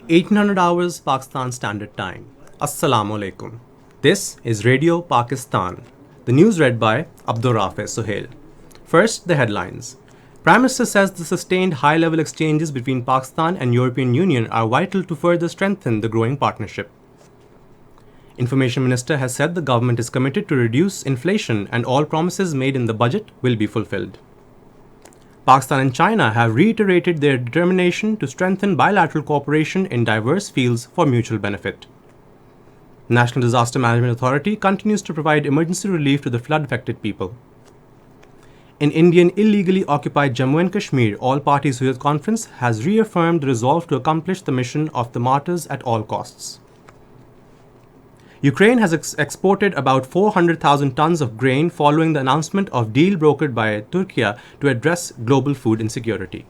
1800 hours Pakistan Standard Time. Assalamu alaikum. This is Radio Pakistan. The news read by Abdur Rafe Suhail. First, the headlines. Prime Minister says the sustained high-level exchanges between Pakistan and European Union are vital to further strengthen the growing partnership. Information Minister has said the government is committed to reduce inflation and all promises made in the budget will be fulfilled. Pakistan and China have reiterated their determination to strengthen bilateral cooperation in diverse fields for mutual benefit. National Disaster Management Authority continues to provide emergency relief to the flood-affected people. In Indian illegally occupied Jammu and Kashmir, all parties Youth Conference has reaffirmed the resolve to accomplish the mission of the martyrs at all costs. Ukraine has exported about 400,000 tons of grain following the announcement of deal brokered by Turkey to address global food insecurity.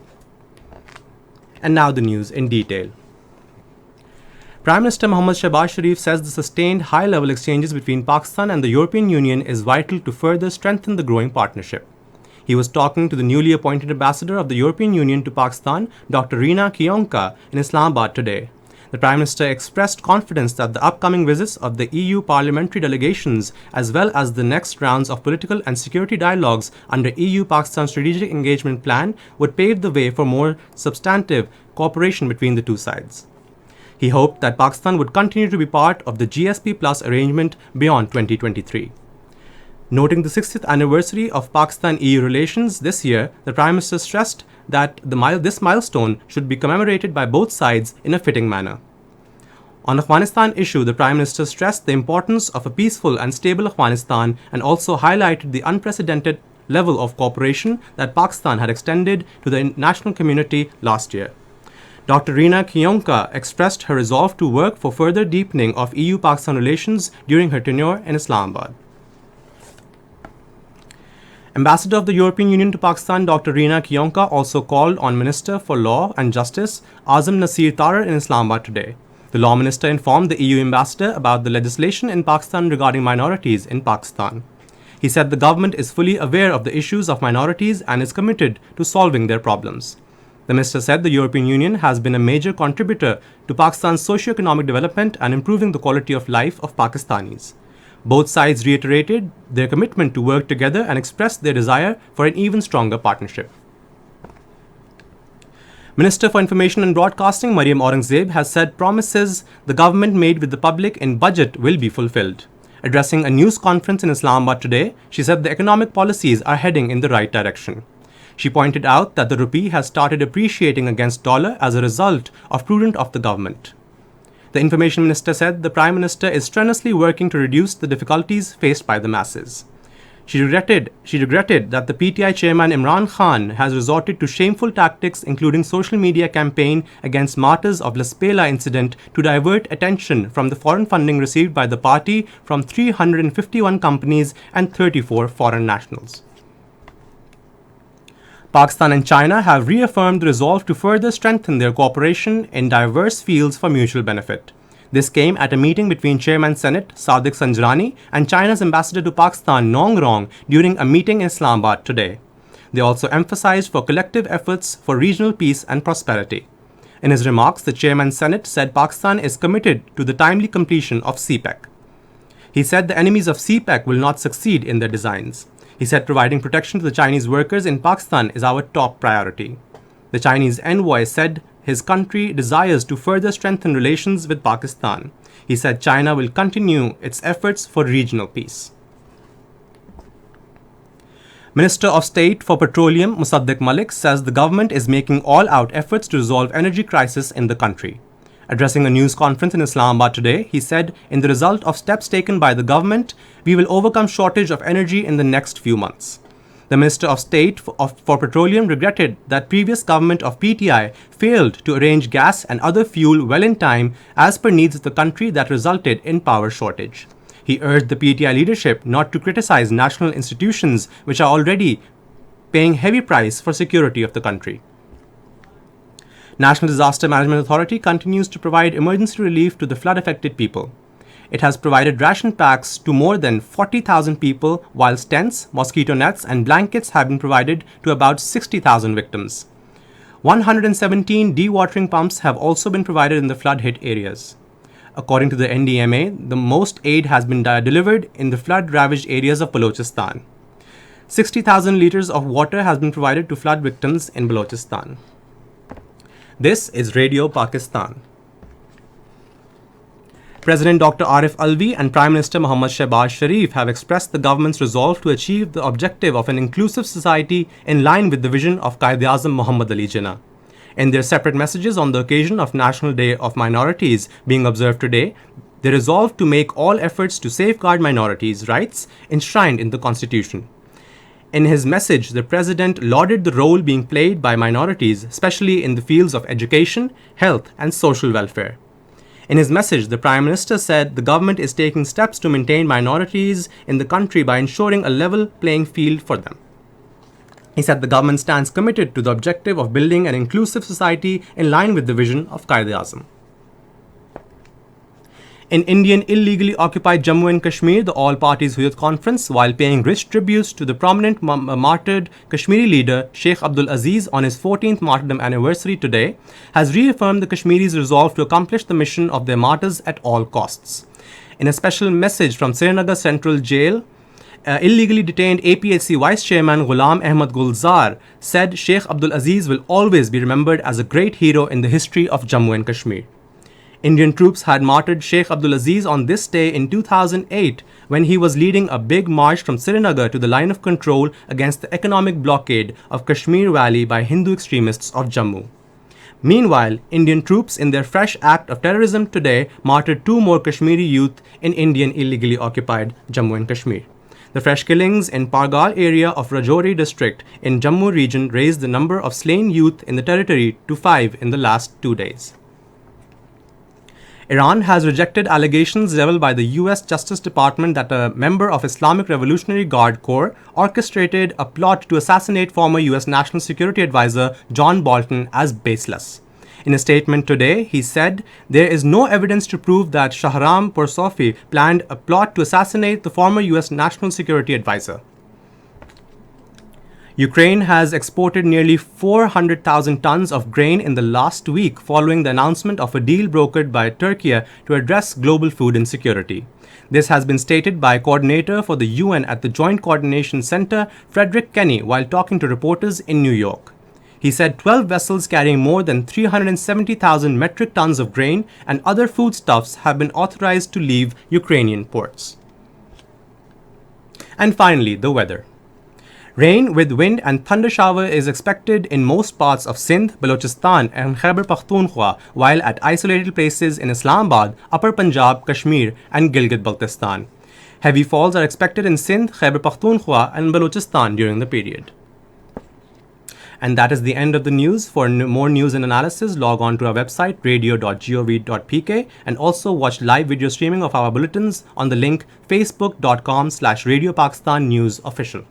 And now the news in detail. Prime Minister Mohammad Shehbaz Sharif says the sustained high-level exchanges between Pakistan and the European Union is vital to further strengthen the growing partnership. He was talking to the newly appointed ambassador of the European Union to Pakistan, Dr. Rina Kiyonka, in Islamabad today. The Prime Minister expressed confidence that the upcoming visits of the EU parliamentary delegations, as well as the next rounds of political and security dialogues under EU-Pakistan Strategic Engagement Plan, would pave the way for more substantive cooperation between the two sides. He hoped that Pakistan would continue to be part of the GSP Plus arrangement beyond 2023. Noting the 60th anniversary of Pakistan-EU relations this year, the Prime Minister stressed that this milestone should be commemorated by both sides in a fitting manner. On Afghanistan issue, the Prime Minister stressed the importance of a peaceful and stable Afghanistan and also highlighted the unprecedented level of cooperation that Pakistan had extended to the international community last year. Dr. Rina Kiyonka expressed her resolve to work for further deepening of EU-Pakistan relations during her tenure in Islamabad. Ambassador of the European Union to Pakistan, Dr. Rina Kiyonka, also called on Minister for Law and Justice, Azam Nasir Tarar, in Islamabad today. The Law Minister informed the EU ambassador about the legislation in Pakistan regarding minorities in Pakistan. He said the government is fully aware of the issues of minorities and is committed to solving their problems. The minister said the European Union has been a major contributor to Pakistan's socio-economic development and improving the quality of life of Pakistanis. Both sides reiterated their commitment to work together and expressed their desire for an even stronger partnership. Minister for Information and Broadcasting Maryam Aurangzeb has said promises the government made with the public in budget will be fulfilled. Addressing a news conference in Islamabad today, she said the economic policies are heading in the right direction. She pointed out that the rupee has started appreciating against dollar as a result of prudence of the government. The Information Minister said the Prime Minister is strenuously working to reduce the difficulties faced by the masses. She regretted that the PTI chairman Imran Khan has resorted to shameful tactics, including social media campaign against martyrs of Laspela incident, to divert attention from the foreign funding received by the party from 351 companies and 34 foreign nationals. Pakistan and China have reaffirmed the resolve to further strengthen their cooperation in diverse fields for mutual benefit. This came at a meeting between Chairman Senate Sadiq Sanjrani and China's ambassador to Pakistan Nong Rong during a meeting in Islamabad today. They also emphasized for collective efforts for regional peace and prosperity. In his remarks, the Chairman Senate said Pakistan is committed to the timely completion of CPEC. He said the enemies of CPEC will not succeed in their designs. He said providing protection to the Chinese workers in Pakistan is our top priority. The Chinese envoy said his country desires to further strengthen relations with Pakistan. He said China will continue its efforts for regional peace. Minister of State for Petroleum Musaddiq Malik says the government is making all-out efforts to resolve energy crisis in the country. Addressing a news conference in Islamabad today, he said, in the result of steps taken by the government, we will overcome shortage of energy in the next few months. The Minister of State for Petroleum regretted that previous government of PTI failed to arrange gas and other fuel well in time as per needs of the country that resulted in power shortage. He urged the PTI leadership not to criticize national institutions which are already paying heavy price for security of the country. National Disaster Management Authority continues to provide emergency relief to the flood-affected people. It has provided ration packs to more than 40,000 people, whilst tents, mosquito nets and blankets have been provided to about 60,000 victims. 117 dewatering pumps have also been provided in the flood-hit areas. According to the NDMA, the most aid has been delivered in the flood-ravaged areas of Balochistan. 60,000 liters of water has been provided to flood victims in Balochistan. This is Radio Pakistan. President Dr. Arif Alvi and Prime Minister Mohammad Shehbaz Sharif have expressed the government's resolve to achieve the objective of an inclusive society in line with the vision of Quaid-e-Azam Muhammad Ali Jinnah. In their separate messages on the occasion of National Day of Minorities being observed today, they resolved to make all efforts to safeguard minorities' rights enshrined in the Constitution. In his message, the President lauded the role being played by minorities, especially in the fields of education, health, and social welfare. In his message, the Prime Minister said the government is taking steps to maintain minorities in the country by ensuring a level playing field for them. He said the government stands committed to the objective of building an inclusive society in line with the vision of Quaid-e-Azam. In Indian illegally occupied Jammu and Kashmir, the All Parties Huyyat Conference, while paying rich tributes to the prominent martyred Kashmiri leader Sheikh Abdul Aziz on his 14th martyrdom anniversary today, has reaffirmed the Kashmiris' resolve to accomplish the mission of their martyrs at all costs. In a special message from Srinagar Central Jail, illegally detained APHC Vice Chairman Ghulam Ahmad Gulzar said Sheikh Abdul Aziz will always be remembered as a great hero in the history of Jammu and Kashmir. Indian troops had martyred Sheikh Abdul Aziz on this day in 2008 when he was leading a big march from Srinagar to the line of control against the economic blockade of Kashmir Valley by Hindu extremists of Jammu. Meanwhile, Indian troops in their fresh act of terrorism today martyred 2 more Kashmiri youth in Indian illegally occupied Jammu and Kashmir. The fresh killings in Pargal area of Rajouri district in Jammu region raised the number of slain youth in the territory to 5 in the last 2 days. Iran has rejected allegations leveled by the US Justice Department that a member of Islamic Revolutionary Guard Corps orchestrated a plot to assassinate former US National Security Advisor John Bolton as baseless. In a statement today, he said there is no evidence to prove that Shahram Poursofi planned a plot to assassinate the former US National Security Advisor. Ukraine has exported nearly 400,000 tons of grain in the last week following the announcement of a deal brokered by Turkey to address global food insecurity. This has been stated by coordinator for the UN at the Joint Coordination Center, Frederick Kenny, while talking to reporters in New York. He said 12 vessels carrying more than 370,000 metric tons of grain and other foodstuffs have been authorized to leave Ukrainian ports. And finally, the weather. Rain with wind and thunder shower is expected in most parts of Sindh, Balochistan and Khyber Pakhtunkhwa, while at isolated places in Islamabad, Upper Punjab, Kashmir and Gilgit-Baltistan. Heavy falls are expected in Sindh, Khyber Pakhtunkhwa and Balochistan during the period. And that is the end of the news. For more news and analysis, log on to our website radio.gov.pk and also watch live video streaming of our bulletins on the link facebook.com/Radio Pakistan News Official.